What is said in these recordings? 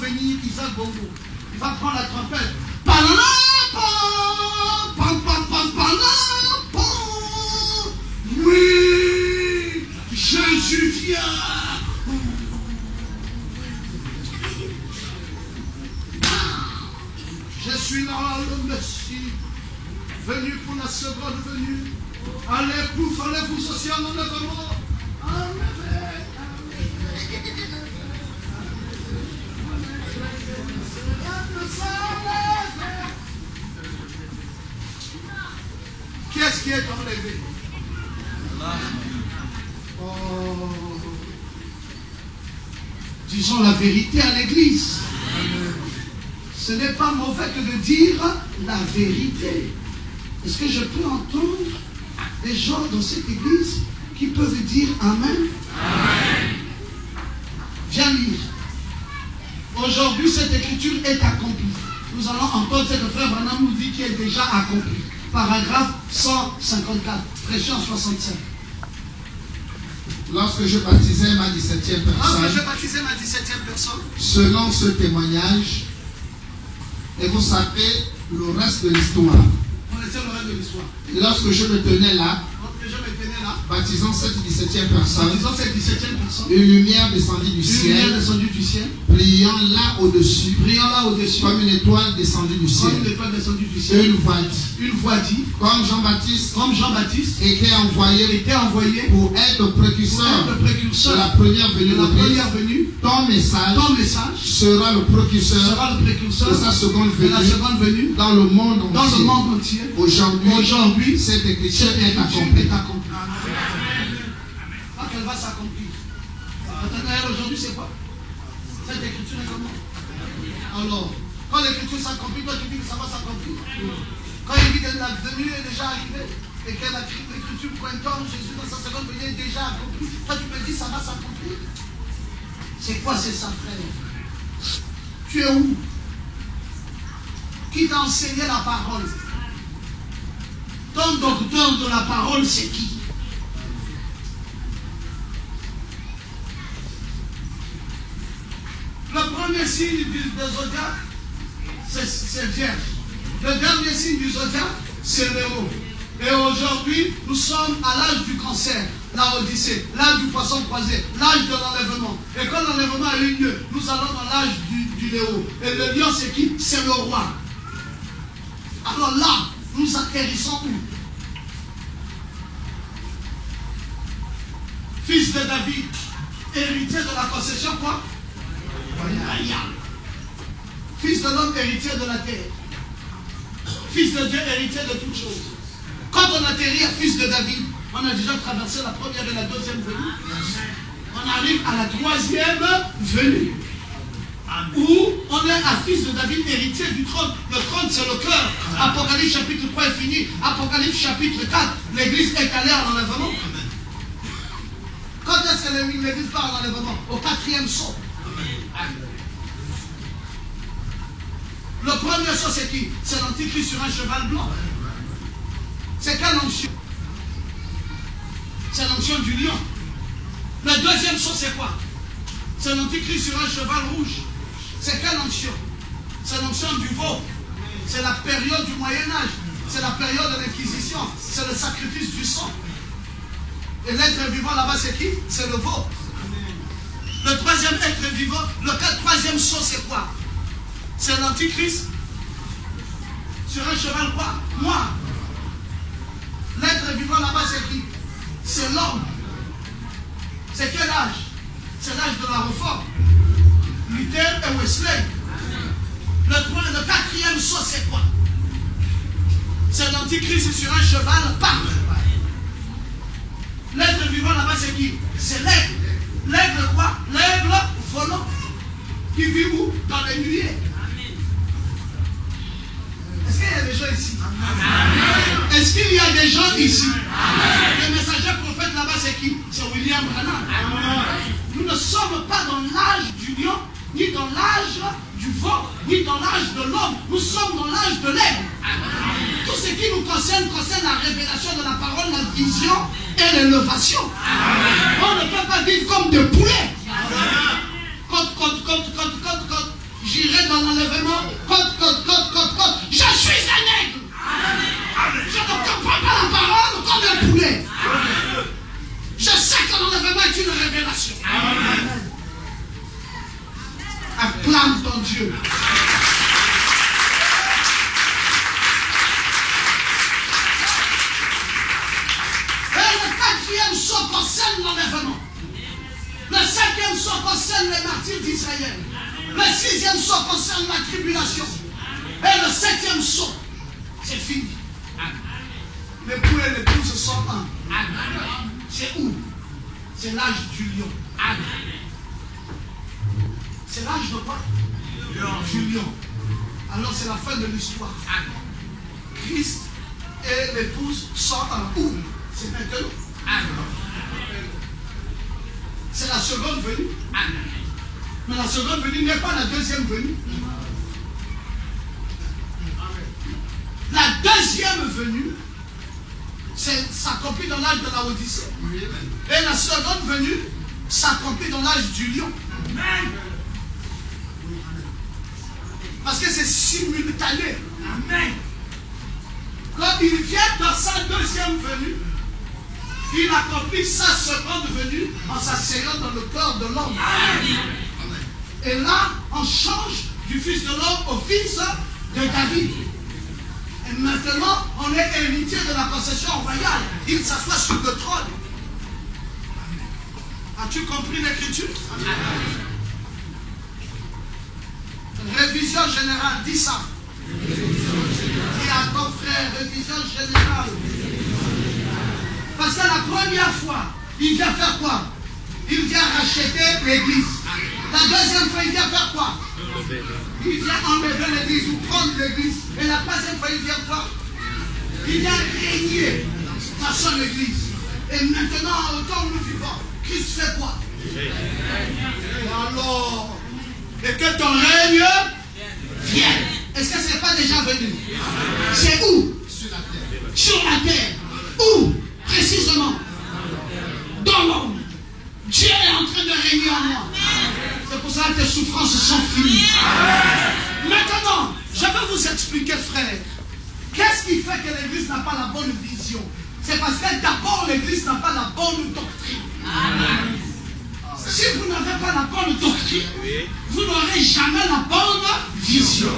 venir Isaac Bongo. Il va prendre la trompette. Oui, Jésus vient. Je suis là, le Messie, venu pour la seconde venue. Allez, pouf, allez, vous aussi en enlèvement. Qui est-ce qui est enlevé? Oh. Disons la vérité à l'église. Ce n'est pas mauvais que de dire la vérité. Est-ce que je peux entendre des gens dans cette église qui peuvent dire Amen? Amen. Viens lire. Aujourd'hui, cette écriture est accomplie. Nous allons entendre ce que frère Branham nous dit qui est déjà accompli. Paragraphe 154, pression 65. Lorsque je baptisais ma 17e personne, selon ce témoignage, et vous savez le reste de l'histoire. Lorsque je me tenais là, baptisant cette 17e personne, une lumière descendit du ciel, brillant là au-dessus, comme une étoile descendue du ciel. Et une voix dit, comme Jean-Baptiste était envoyé pour être précurseur de la première venue, ton message sera le précurseur de sa seconde venue dans le monde entier. Aujourd'hui, cette écriture est accomplie. Quand elle va s'accomplir. Aujourd'hui, c'est quoi? Cette écriture est comment? Alors, quand l'écriture s'accomplit, toi tu dis que ça va s'accomplir. Quand il dit que la venue est déjà arrivée et que l'écriture pointant Jésus dans sa seconde venue est déjà accomplie, toi tu me dis ça va s'accomplir. C'est quoi c'est ça, frère? Tu es où? Qui t'a enseigné la parole? Ton docteur de la parole, c'est qui? Le premier signe du zodiaque, c'est Vierge. Le dernier signe du zodiaque, c'est Léo. Et aujourd'hui, nous sommes à l'âge du cancer, la Odyssée, l'âge du poisson croisé, l'âge de l'enlèvement. Et quand l'enlèvement a eu lieu, nous allons dans l'âge du Léo. Et le lion, c'est qui? C'est le roi. Alors là, nous atterrissons où? Fils de David, héritier de la possession quoi? Fils de l'homme, héritier de la terre. Fils de Dieu, héritier de toutes choses. Quand on atterrit à fils de David, on a déjà traversé la première et la deuxième venue. On arrive à la troisième venue. Où on est à fils de David, héritier du trône. Le trône, c'est le cœur. Apocalypse chapitre 3 est fini. Apocalypse chapitre 4, l'église est allée en enlèvement. Quand est-ce que l'église part en enlèvement? Au 4e saut. Le premier saut, c'est qui? C'est l'antichrist sur un cheval blanc. C'est quelle onction? C'est l'onction du lion. Le deuxième saut, c'est quoi? C'est l'antichrist sur un cheval rouge. C'est quelle onction? C'est l'onction du veau. C'est la période du Moyen-Âge. C'est la période de l'Inquisition. C'est le sacrifice du sang. Et l'être vivant là-bas, c'est qui? C'est le veau. Le troisième être vivant, le troisième saut, c'est quoi? C'est l'antichrist sur un cheval quoi? Moi. L'être vivant là-bas, c'est qui? C'est l'homme. C'est quel âge? C'est l'âge de la réforme. Luther et Wesley. Le 4e saut, c'est quoi? C'est l'antichrist sur un cheval parle. L'être vivant là-bas, c'est qui? C'est l'aigle. L'aigle quoi? L'aigle volant. Qui vit où? Dans les nuées. Est-ce qu'il y a des gens ici? Est-ce qu'il y a des gens ici? Le messager prophète là-bas, c'est qui? C'est William Branham. Nous ne sommes pas dans l'âge du lion, ni dans l'âge du veau, ni dans l'âge de l'homme. Nous sommes dans l'âge de l'aigle. Tout ce qui nous concerne la révélation de la parole, la vision et l'élévation. On ne peut pas vivre comme des poulets. Quand j'irai dans l'enlèvement, je suis un aigle. Je ne comprends pas la parole comme un poulet. Je sais que l'enlèvement est une révélation. Acclame ton Dieu. Et le quatrième saut concerne l'enlèvement. Le cinquième saut concerne les martyrs d'Israël. Le sixième saut concerne la tribulation. Et le septième saut, c'est fini. L'époux et l'épouse sont un. C'est où? C'est l'âge du lion. C'est l'âge de quoi? Du lion. Alors c'est la fin de l'histoire. Christ et l'épouse sont un. Où? C'est maintenant. C'est la seconde venue. Mais la seconde venue n'est pas la deuxième venue. La deuxième venue s'accomplit dans l'âge de la Odyssée. Et la seconde venue s'accomplit dans l'âge du lion. Parce que c'est simultané. Quand il vient dans sa deuxième venue, il accomplit sa seconde venue en s'asseyant dans le corps de l'homme. Et là, on change du fils de l'homme au fils de David. Et maintenant, on est héritier de la possession royale. Il s'assoit sur le trône. As-tu compris l'écriture? Révision générale, dis ça. Dis à ton frère, révision générale. Parce que la première fois, il vient faire quoi? Il vient racheter l'église. La deuxième fois, il vient faire quoi? Il vient enlever l'église ou prendre l'église. Et la troisième fois, il vient quoi? Il vient régner dans son église. Et maintenant, au temps où nous vivons, Christ fait quoi? Alors, et que ton règne vienne. Est-ce que ce n'est pas déjà venu? C'est où? Sur la terre. Où? Précisément. Dans l'homme. Dieu est en train de régner en moi. C'est pour ça que tes souffrances sont finies. Maintenant, je vais vous expliquer, frère. Qu'est-ce qui fait que l'église n'a pas la bonne vision? C'est parce que d'abord l'église n'a pas la bonne doctrine. Si vous n'avez pas la bonne doctrine, vous n'aurez jamais la bonne vision.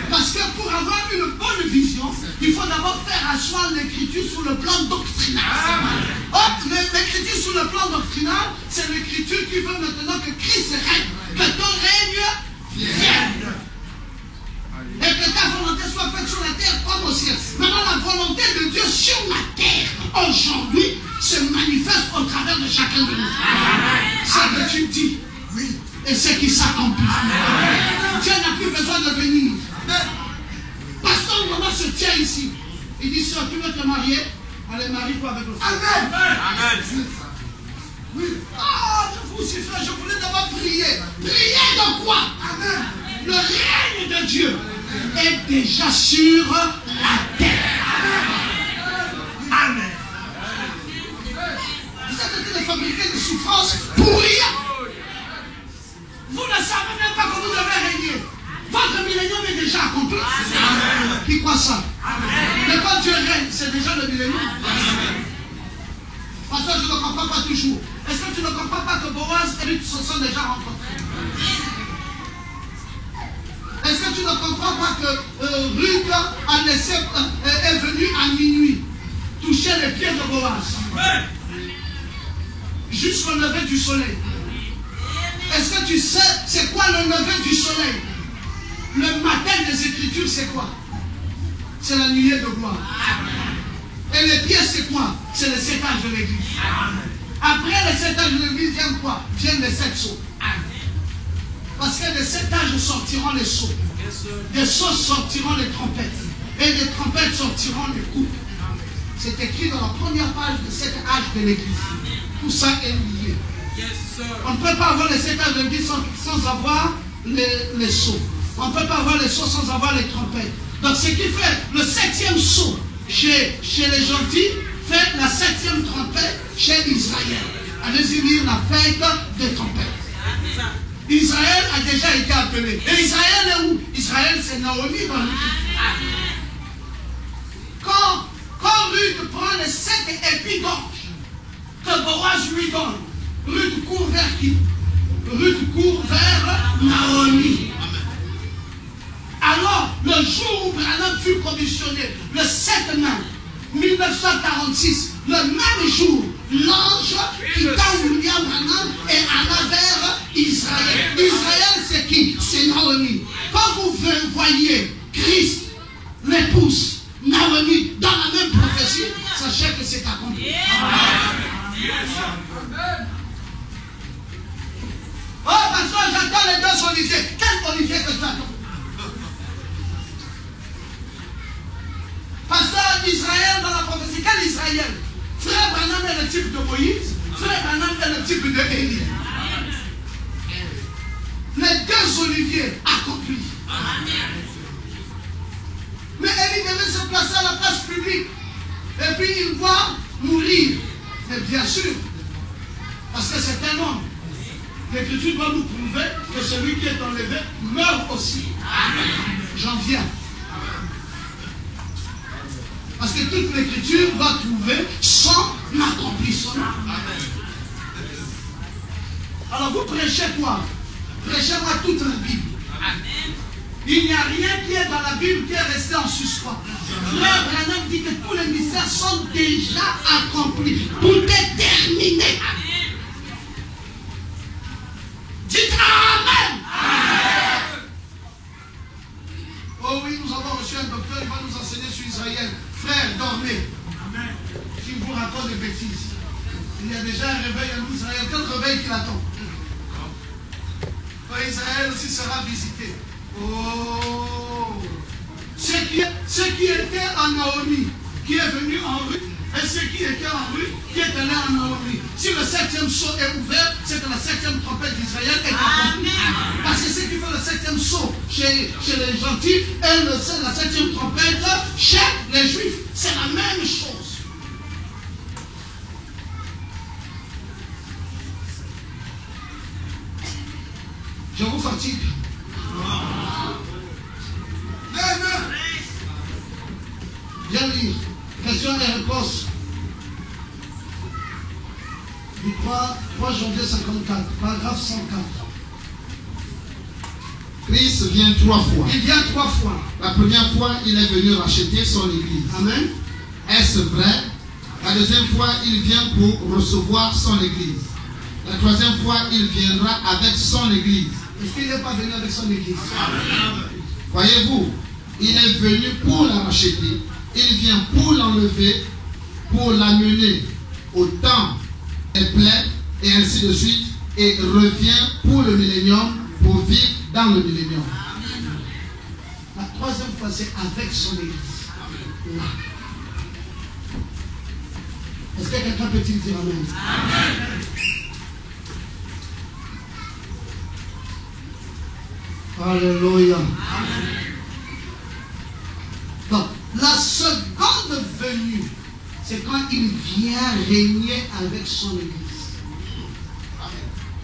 Parce que pour avoir une bonne vision, il faut d'abord faire asseoir l'écriture sur le plan doctrinal. L'écriture sur le plan doctrinal, c'est l'écriture qui veut maintenant que Christ règne, que ton règne vienne. Et que ta volonté soit faite sur la terre comme au ciel. Maintenant, la volonté de Dieu sur la terre, aujourd'hui, se manifeste au travers de chacun de nous. Ce que tu dis, oui, et ce qui s'accomplit. Dieu n'a plus besoin de venir. Pasteur Mama se tient ici. Il dit, si tu veux te marier, allez, marie-toi avec le frère. Amen. Amen. Oui. Ah, je vous suis frère, je voulais d'abord prier. Prier de quoi? Amen. Le règne de Dieu est déjà sur la terre. Amen. Vous êtes en train de fabriquer des souffrances pour rien. Vous ne savez même pas que vous devez régner. Votre millénium est déjà accompli. Qui croit ça? Mais quand Dieu règne, c'est déjà le millénium. Parce que je ne comprends pas toujours. Est-ce que tu ne comprends pas que Boaz et Ruth se sont déjà rencontrés? Est-ce que tu ne comprends pas que Ruth est venue à minuit toucher les pieds de Boaz jusqu'au lever du soleil? Est-ce que tu sais c'est quoi le lever du soleil? Le matin des Écritures, c'est quoi? C'est la nuée de gloire. Et les pieds, c'est quoi? C'est le 7 âges de l'église. Après les 7 âges de l'église, viennent quoi? Viennent les 7 sceaux. Parce que les 7 âges sortiront les sceaux. Les sceaux sortiront les trompettes. Et les trompettes sortiront les coupes. C'est écrit dans la première page de 7 âges de l'église. Tout ça est lié. On ne peut pas avoir les 7 âges de l'église sans avoir les sceaux. On ne peut pas avoir les sceaux sans avoir les trompettes. Donc ce qui fait le 7e sceau chez les gentils fait la 7e trompette chez Israël. Allez-y lire la fête des trompettes. Israël a déjà été appelé. Et Israël est où? Israël, c'est Naomi dans le Quand Ruth prend les 7 épis d'orge que Boaz lui donne, Ruth court vers qui? Ruth court vers Naomi. Alors, le jour où Branham fut commissionné, le 7 mai 1946, le même jour, l'ange quitta William Branham et alla vers Israël. Israël, c'est qui? C'est Naomi. Quand vous voyez Christ, l'épouse, Naomi, dans la même prophétie, sachez que c'est accompli. Oh, pasteur, j'attends les deux oliviers. Quel olivier que tu attends? Pasteur, Israël dans la prophétie, quel Israël? Frère Branham est le type de Moïse, frère Branham est le type de Élie. Les deux oliviers accomplis. Mais Élie devait se placer à la place publique. Et puis il voit mourir. Mais bien sûr, parce que c'est un homme. L'Écriture doit nous prouver que celui qui est enlevé meurt aussi. J'en viens. Parce que toute l'Écriture va trouver son accomplissement. Alors vous prêchez quoi? Prêchez-moi toute la Bible. Il n'y a rien qui est dans la Bible qui est resté en suspens. Frère Branham dit que tous les mystères sont déjà accomplis. Tout est terminé. Dites Amen. Oh oui, nous avons reçu un docteur, il va nous enseigner sur Israël. Frère, dormez. Qui vous raconte des bêtises. Il y a déjà un réveil en Israël. Quel réveil qui l'attend? Israël aussi sera visité. Oh! Ceux qui étaient en Naomi, qui est venu en Ruth, et ceux qui étaient en Ruth, qui est allé en Naomi. Si le 7e sceau est ouvert, c'est que la 7e trompette d'Israël est accomplie. Parce que ceux qui font le 7e sceau chez les gentils et la 7e trompette chez les juifs, c'est la même chose. Je vous fatigue. Viens lire. Question et réponse. Du 3 janvier 54, paragraphe 104. Christ vient 3 fois. Il vient 3 fois. La première fois, il est venu racheter son église. Amen. Est-ce vrai? La deuxième fois, il vient pour recevoir son église. La troisième fois, il viendra avec son église. Est-ce qu'il n'est pas venu avec son église? Voyez-vous, il est venu pour la racheter. Il vient pour l'enlever, pour l'amener au temps est plein, et ainsi de suite, et revient pour le millénium, pour vivre dans le millénium. La troisième fois, c'est avec son église. Là. Est-ce que quelqu'un peut-il dire Amen? Alléluia. Donc, la seconde venue, c'est quand il vient régner avec son église.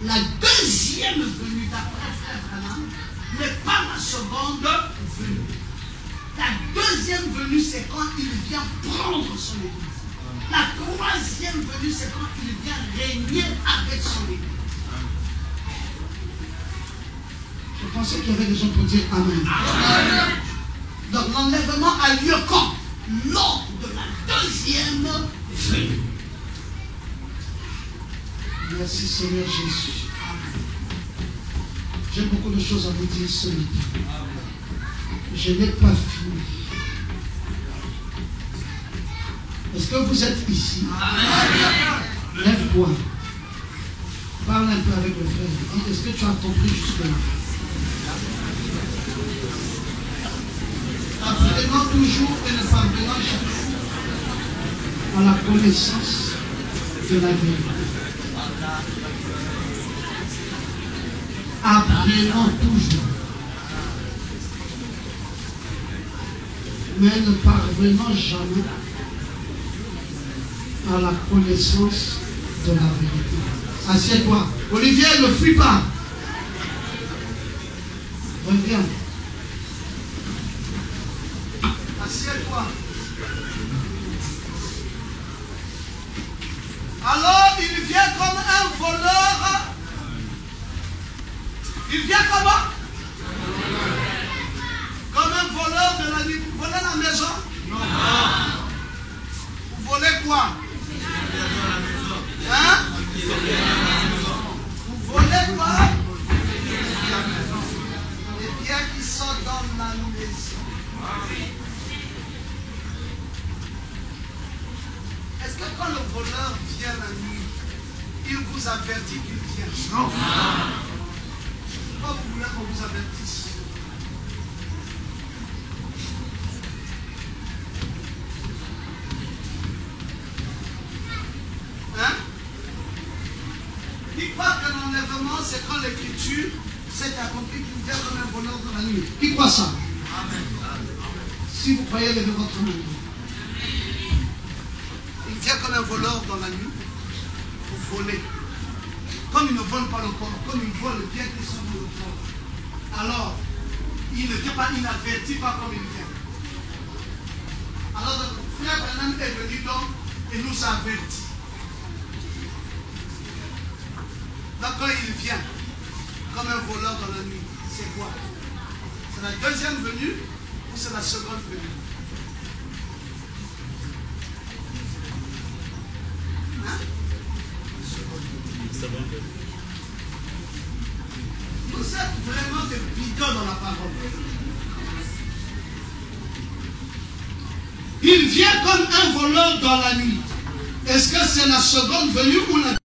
La deuxième venue, d'après Frère Branham, n'est pas la seconde venue. La deuxième venue, c'est quand il vient prendre son église. La troisième venue, c'est quand il vient régner avec son église. Je pensais qu'il y avait des gens pour dire Amen. Amen. Donc l'enlèvement a lieu quand? Lors de la deuxième venue. Merci Seigneur Jésus. J'ai beaucoup de choses à vous dire ce midi. Je n'ai pas fini. Est-ce que vous êtes ici? Lève-toi. Parle un peu avec le frère. Est-ce que tu as compris jusque-là? Apprenant toujours et ne parvenant jamais à la connaissance de la vérité. Apprenant toujours, mais ne parvenant jamais à la connaissance de la vérité. Assieds-toi. Olivier, ne fuis pas. Reviens. Assieds-toi. Alors, il vient comme un voleur. Il vient comment? Comme un voleur de la nuit. Vous volez la maison? Non. Vous volez quoi? Hein? Vous volez quoi? Les biens qui sont dans la maison. Est-ce que quand le voleur vient la nuit, il vous avertit qu'il vient? Non. Pourquoi vous voulez qu'on vous avertisse? Hein? Qui croit que l'enlèvement, c'est quand l'écriture s'est accomplie qu'il vient comme un voleur dans la nuit? Qui croit ça? Amen. Si vous croyez, levez votre main. Il vient comme un voleur dans la nuit pour voler. Comme il ne vole pas le corps, comme il vole le bien qui sont dans le corps. Alors, il ne vient pas, il n'avertit pas comme il vient. Alors, le frère Branham est venu donc et nous avertit. Donc, quand il vient comme un voleur dans la nuit, c'est quoi? C'est la deuxième venue ou c'est la seconde venue? Hein? Vous êtes vraiment des bidons dans la parole. Il vient comme un voleur dans la nuit. Est-ce que c'est la seconde venue ou la